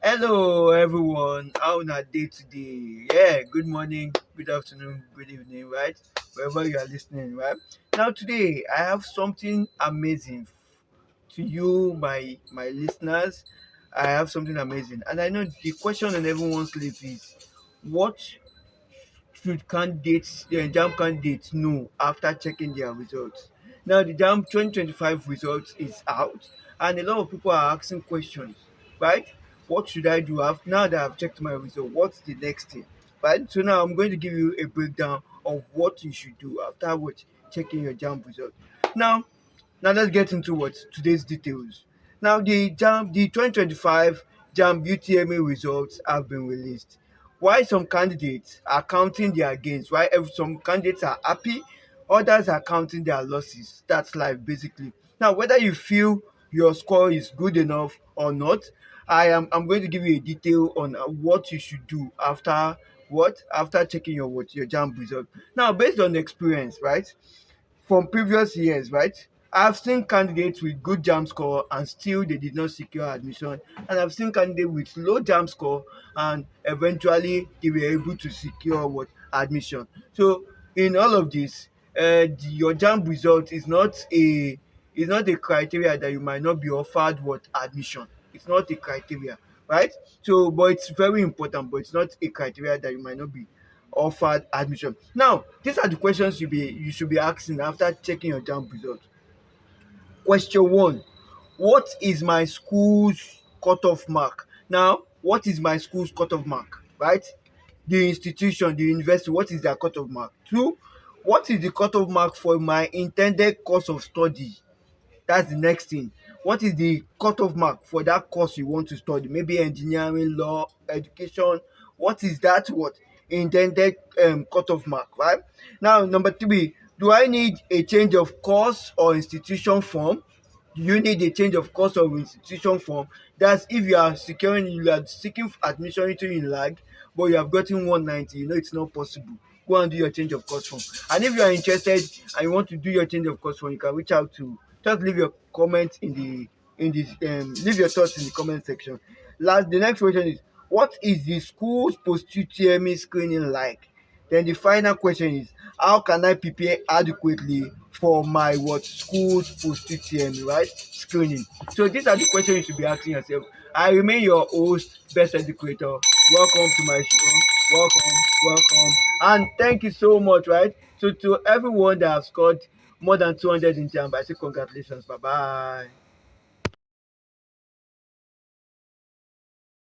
Hello everyone, how na day today? Yeah, good morning, good afternoon, good evening, right? Wherever you are listening, right? Now today I have something amazing to you, my listeners. I have something amazing, and I know the question on everyone's lips is, what should candidates, the JAMB candidates know after checking their results? Now the JAMB 2025 results is out, and a lot of people are asking questions, right? What should I do after, now that I've checked my result? What's the next thing, right? So now I'm going to give you a breakdown of what you should do after what checking your JAMB result. Now, now let's get into what today's details. Now the 2025 JAMB UTME results have been released. Why some candidates are counting their gains, why some candidates are happy, others are counting their losses. That's life basically. Now whether you feel your score is good enough or not, I'm going to give you a detail on what you should do after checking your JAMB result. Now based on experience, right? From previous years, right? I've seen candidates with good JAMB score and still they did not secure admission. And I've seen candidates with low JAMB score and eventually they were able to secure what admission. So in all of this, your JAMB result is not a criteria that you might not be offered what admission. It's not a criteria, right? So, but it's very important, but it's not a criteria that you might not be offered admission. Now, these are the questions you should be asking after checking your JAMB result. Question one: what is my school's cutoff mark? Now, what is my school's cutoff mark? Right? The institution, the university, what is their cutoff mark? Two: what is the cutoff mark for my intended course of study? That's the next thing. What is the cutoff mark for that course you want to study? Maybe engineering, law, education. What is that what intended cutoff mark, right? Now, number three, do I need a change of course or institution form? Do you need a change of course or institution form? That's if you are seeking admission into UNILAG, but you have gotten 190, it's not possible. Go and do your change of course form. And if you are interested and you want to do your change of course form, you can reach out to, just leave your comment leave your thoughts in the comment section. The next question is, what is the school's post UTME screening like? Then the final question is, how can I prepare adequately for my what school's post UTME, right? Screening. So these are the questions you should be asking yourself. I remain your host, Best Educator. Welcome to my show. Welcome. And thank you so much, right? So to everyone that have scored more than 200 in JAMB, I say congratulations. Bye bye.